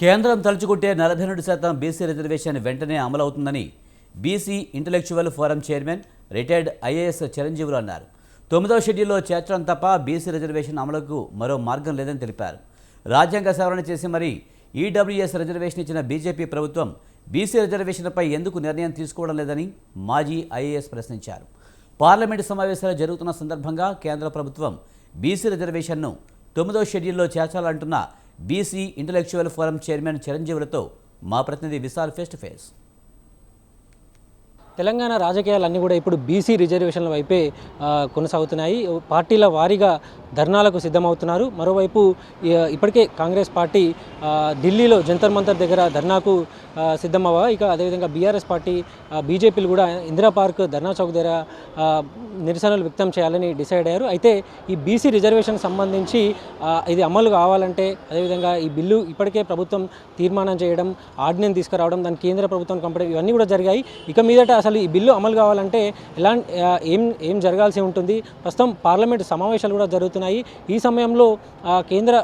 కేంద్రం తలుచుకుంటే 42% BC reservation వెంటనే అమలవుతుందని BC intellectual forum chairman retired IAS Chiranjeevulu అన్నారు. 9వ షెడ్యూల్లో చేర్చడం తప్ప బీసీ రిజర్వేషన్ అమలుకు మరో మార్గం లేదని తెలిపారు. రాజ్యాంగ సవరణ చేసి మరీ ఈడబ్ల్యూఎస్ రిజర్వేషన్ ఇచ్చిన బీజేపీ ప్రభుత్వం బీసీ రిజర్వేషన్పై ఎందుకు నిర్ణయం తీసుకోవడం లేదని మాజీ ఐఏఎస్ ప్రశ్నించారు. పార్లమెంటు సమావేశాలు జరుగుతున్న సందర్భంగా కేంద్ర ప్రభుత్వం బీసీ రిజర్వేషన్ను 9వ షెడ్యూల్లో చేర్చాలంటున్న బీసీ ఇంటలెక్చువల్ ఫోరం చైర్మన్ చిరంజీవులతో మా ప్రతినిధి Vishal face to face. Telangana రాజకీయాలన్నీ కూడా ఇప్పుడు బీసీ రిజర్వేషన్ల వైపే కొనసాగుతున్నాయి. పార్టీల వారీగా ధర్నాలకు సిద్ధమవుతున్నారు. మరోవైపు ఇప్పటికే కాంగ్రెస్ పార్టీ ఢిల్లీలో జంతర్ మంతర్ దగ్గర ధర్నాకు సిద్ధమవ్వగా, ఇక అదేవిధంగా బీఆర్ఎస్ పార్టీ బీజేపీలు కూడా ఇందిరా పార్క్ ధర్నా చౌక్ దగ్గర నిరసనలు వ్యక్తం చేయాలని డిసైడ్ అయ్యారు. అయితే ఈ బీసీ రిజర్వేషన్ సంబంధించి ఇది అమలు కావాలంటే, అదేవిధంగా ఈ బిల్లు ఇప్పటికే ప్రభుత్వం తీర్మానం చేయడం, ఆర్డినెన్స్ తీసుకురావడం, దాని కేంద్ర ప్రభుత్వం కంపెనీ ఇవన్నీ కూడా జరిగాయి. ఇక మీదట అసలు ఈ బిల్లు అమలు కావాలంటే ఏం జరగాల్సి ఉంటుంది. ప్రస్తుతం పార్లమెంటు సమావేశాలు కూడా జరుగుతున్నాయి. ఈ సమయంలో కేంద్ర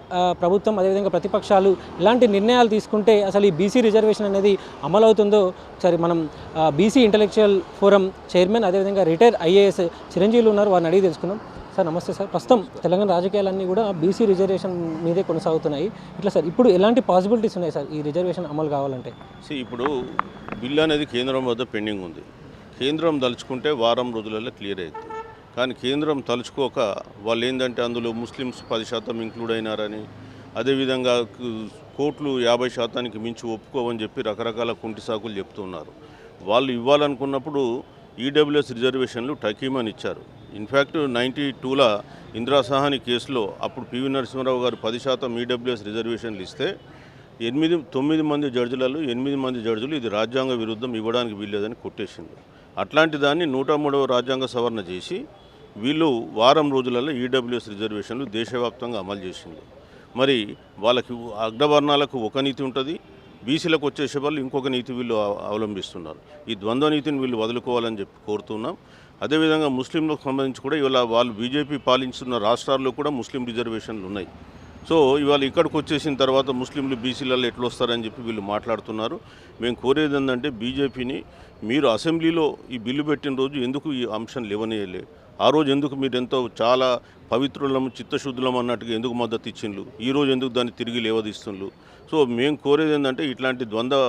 ప్రభుత్వం అదేవిధంగా ప్రతిపక్షాలు ఇలాంటి నిర్ణయాలు తీసుకుంటే అసలు ఈ బీసీ రిజర్వేషన్ అనేది అమలవుతుందో ఒకసారి మనం బీసీ ఇంటలెక్చువల్ ఫోరం చైర్మన్ అదేవిధంగా రిటైర్డ్ ఐఏఎస్ చిరంజీవులు ఉన్నారు, వారిని అడిగి తెలుసుకుందాం. సార్ నమస్తే సార్. ప్రస్తుతం తెలంగాణ రాజకీయాలన్నీ కూడా బీసీ రిజర్వేషన్ మీదే కొనసాగుతున్నాయి. ఇట్లా సార్ ఇప్పుడు ఎలాంటి పాసిబిలిటీస్ ఉన్నాయి సార్ ఈ రిజర్వేషన్ అమలు కావాలంటే? ఇప్పుడు బిల్లు అనేది కేంద్రం వద్ద పెండింగ్ ఉంది. కేంద్రం తలుచుకుంటే వారం రోజులలో క్లియర్ అవుతుంది. కానీ కేంద్రం తలుచుకోక వాళ్ళు ఏంటంటే అందులో ముస్లిమ్స్ 10% ఇంక్లూడ్ అయినారని, అదేవిధంగా కోర్టులు 50% మించి ఒప్పుకోవని చెప్పి రకరకాల కుంటి సాకులు చెప్తున్నారు. వాళ్ళు ఇవ్వాలనుకున్నప్పుడు ఈడబ్ల్యూఎస్ రిజర్వేషన్లు టకీమని ఇచ్చారు. ఇన్ఫ్యాక్ట్ 92లో ఇందిరా సహాని కేసులో అప్పుడు పివి నరసింహారావు గారు 10% ఈడబ్ల్యూఎస్ రిజర్వేషన్లు ఇస్తే 9 మంది జడ్జిలలో 8 మంది జడ్జిలు ఇది రాజ్యాంగ విరుద్ధం, ఇవ్వడానికి వీల్లేదని కొట్టేసింది. అట్లాంటి దాన్ని 103వ రాజ్యాంగ సవరణ చేసి వీళ్ళు వారం రోజులలో ఈడబ్ల్యూఎస్ రిజర్వేషన్లు దేశవ్యాప్తంగా అమలు చేసింది. మరి వాళ్ళకి అగ్రవర్ణాలకు ఒక నీతి ఉంటుంది, బీసీలకు వచ్చేసే వాళ్ళు ఇంకొక నీతి వీళ్ళు అవలంబిస్తున్నారు. ఈ ద్వంద్వ నీతిని వీళ్ళు వదులుకోవాలని చెప్పి కోరుతున్నాం. అదేవిధంగా ముస్లింలకు సంబంధించి కూడా ఇవాళ వాళ్ళు బీజేపీ పాలించున్న రాష్ట్రాల్లో కూడా ముస్లిం రిజర్వేషన్లు ఉన్నాయి. సో ఇవాళ ఇక్కడికి వచ్చేసిన తర్వాత ముస్లింలు బీసీలలో ఎట్లా వస్తారని చెప్పి వీళ్ళు మాట్లాడుతున్నారు. మేము కోరేది ఏంటంటే బీజేపీని, మీరు అసెంబ్లీలో ఈ బిల్లు పెట్టిన రోజు ఎందుకు ఈ అంశం లేవనేయలే? ఆ రోజు ఎందుకు మీరు ఎంతో చాలా పవిత్రులం చిత్తశుద్ధులం అన్నట్టుగా ఎందుకు మద్దతు ఇచ్చిండ్రు? ఈరోజు ఎందుకు దాన్ని తిరిగి లేవదీస్తుండ్రు? సో మేము కోరేది ఏంటంటే ఇట్లాంటి ద్వంద్వ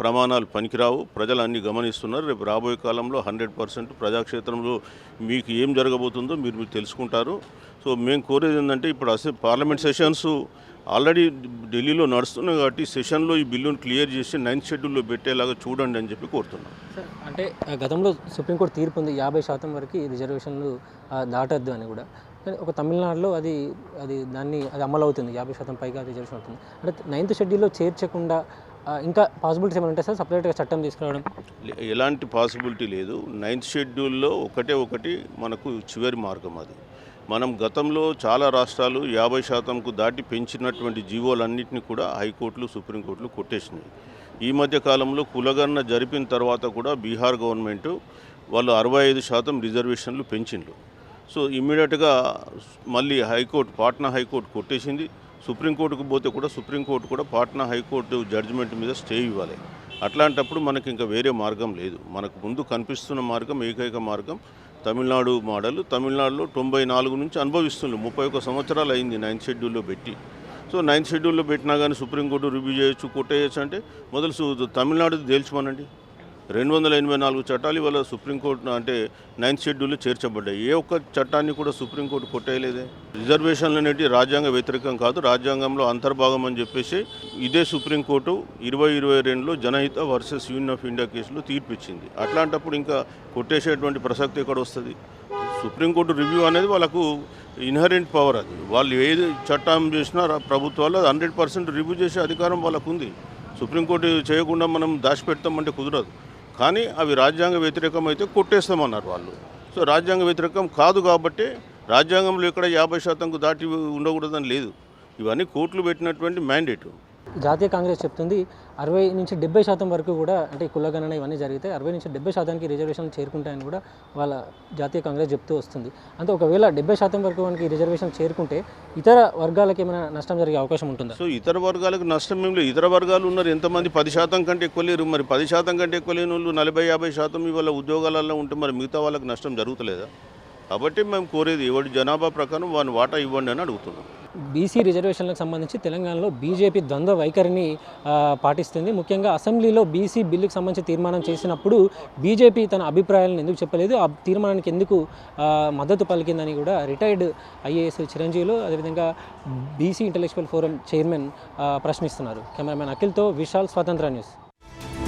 ప్రమాణాలు పనికిరావు. ప్రజలు అన్నీ గమనిస్తున్నారు. రేపు రాబోయే కాలంలో 100% ప్రజాక్షేత్రంలో మీకు ఏం జరగబోతుందో మీరు తెలుసుకుంటారు. సో మేము కోరేది ఏంటంటే ఇప్పుడు పార్లమెంట్ సెషన్స్ ఆల్రెడీ ఢిల్లీలో నడుస్తున్నాయి కాబట్టి సెషన్లో ఈ బిల్లును క్లియర్ చేసి 9th షెడ్యూల్లో పెట్టేలాగా చూడండి అని చెప్పి కోరుతున్నాం. సార్ అంటే గతంలో సుప్రీంకోర్టు తీర్పు ఉంది 50% వరకు రిజర్వేషన్లు దాటద్దు అని కూడా. ఒక తమిళనాడులో అది అమలు అవుతుంది, 50% పైగా రిజర్వేషన్ అవుతుంది. అంటే 9th షెడ్యూల్లో చేర్చకుండా ఇంకా పాసిబిలిటీస్ ఏమైనా ఉంటాయి సార్? సపరేట్గా చట్టం తీసుకురావడం ఎలాంటి పాసిబిలిటీ లేదు. 9th షెడ్యూల్లో ఒకటి మనకు చివరి మార్గం. అది మనం గతంలో చాలా రాష్ట్రాలు 50%కు దాటి పెంచినటువంటి జీవోలన్నింటినీ కూడా హైకోర్టులు సుప్రీంకోర్టులు కొట్టేసినాయి. ఈ మధ్య కాలంలో కులగణన జరిపిన తర్వాత కూడా బీహార్ గవర్నమెంటు వాళ్ళు 65% రిజర్వేషన్లు పెంచిండ్రు. సో ఇమ్మీడియట్గా మళ్ళీ పాట్నా హైకోర్టు కొట్టేసింది. సుప్రీంకోర్టుకు పోతే కూడా సుప్రీంకోర్టు కూడా పాట్నా హైకోర్టు జడ్జిమెంట్ మీద స్టే ఇవ్వాలి. అట్లాంటప్పుడు మనకి ఇంకా వేరే మార్గం లేదు. మనకు ముందు కనిపిస్తున్న మార్గం, ఏకైక మార్గం తమిళనాడు మోడల్. తమిళనాడులో 94 నుంచి అనుభవిస్తున్నారు. 31 సంవత్సరాలు అయింది 9th షెడ్యూల్లో పెట్టి. సో 9th షెడ్యూల్లో పెట్టినా కానీ సుప్రీంకోర్టు రివ్యూ చేయొచ్చు, కొట్టేయచ్చు. అంటే మొదలు తమిళనాడు తేల్చమనండి. 284 చట్టాలు ఇవాళ సుప్రీంకోర్టు అంటే 9th షెడ్యూల్లో చేర్చబడ్డాయి. ఏ ఒక్క చట్టాన్ని కూడా సుప్రీంకోర్టు కొట్టేయలేదే. రిజర్వేషన్లు అనేవి రాజ్యాంగ వ్యతిరేకం కాదు, రాజ్యాంగంలో అంతర్భాగం అని చెప్పేసి ఇదే సుప్రీంకోర్టు 2022లో Janhit versus union of India కేసులో తీర్పిచ్చింది. అట్లాంటప్పుడు ఇంకా కొట్టేసేటువంటి ప్రసక్తి ఎక్కడ వస్తుంది? సుప్రీంకోర్టు రివ్యూ అనేది వాళ్ళకు ఇన్హరెంట్ పవర్. అది వాళ్ళు ఏది చట్టం చేసినా ప్రభుత్వాలు 100% రివ్యూ చేసే అధికారం వాళ్ళకు ఉంది. సుప్రీంకోర్టు చేయకుండా మనం దాచిపెడతామంటే కుదరదు. కానీ అవి రాజ్యాంగ వ్యతిరేకం అయితే కొట్టేస్తామన్నారు వాళ్ళు. సో రాజ్యాంగ వ్యతిరేకం కాదు కాబట్టి రాజ్యాంగంలో ఇక్కడ 50%కు దాటి ఉండకూడదని లేదు. ఇవన్నీ కోర్టులు పెట్టినటువంటి మ్యాండేటు. జాతీయ కాంగ్రెస్ చెప్తుంది 60-70% వరకు కూడా అంటే కులగణన ఇవన్నీ జరిగితే 60-70% రిజర్వేషన్లు చేరుకుంటాయని కూడా వాళ్ళ జాతీయ కాంగ్రెస్ చెప్తూ వస్తుంది. అంటే ఒకవేళ 70% వరకు మనకి రిజర్వేషన్ చేరుకుంటే ఇతర వర్గాలకు ఏమైనా నష్టం జరిగే అవకాశం ఉంటుందా? సో ఇతర వర్గాలకు నష్టం ఏం లేదు. ఇతర వర్గాలు ఉన్నారు ఎంతమంది 10% కంటే ఎక్కువ లేరు. మరి 10% కంటే ఎక్కువ లేని వాళ్ళు 40-50% ఇవాళ ఉద్యోగాలలో ఉంటే మరి మిగతా వాళ్ళకి నష్టం జరుగుతలేదా? కాబట్టి మేము కోరేది ఎవరి జనాభా ప్రకారం వాని వాటా ఇవ్వండి అని అడుగుతున్నాం. బీసీ రిజర్వేషన్లకు సంబంధించి తెలంగాణలో బీజేపీ ద్వంద్వ వైఖరిని పాటిస్తుంది. ముఖ్యంగా అసెంబ్లీలో బీసీ బిల్లుకు సంబంధించి తీర్మానం చేసినప్పుడు బీజేపీ తన అభిప్రాయాలను ఎందుకు చెప్పలేదు, ఆ తీర్మానానికి ఎందుకు మద్దతు పలికిందని కూడా రిటైర్డ్ ఐఏఎస్ చిరంజీవులు అదేవిధంగా బీసీ ఇంటలెక్చువల్ ఫోరం చైర్మన్ ప్రశ్నిస్తున్నారు. కెమెరామెన్ అఖిల్తో విశాల్, స్వతంత్ర న్యూస్.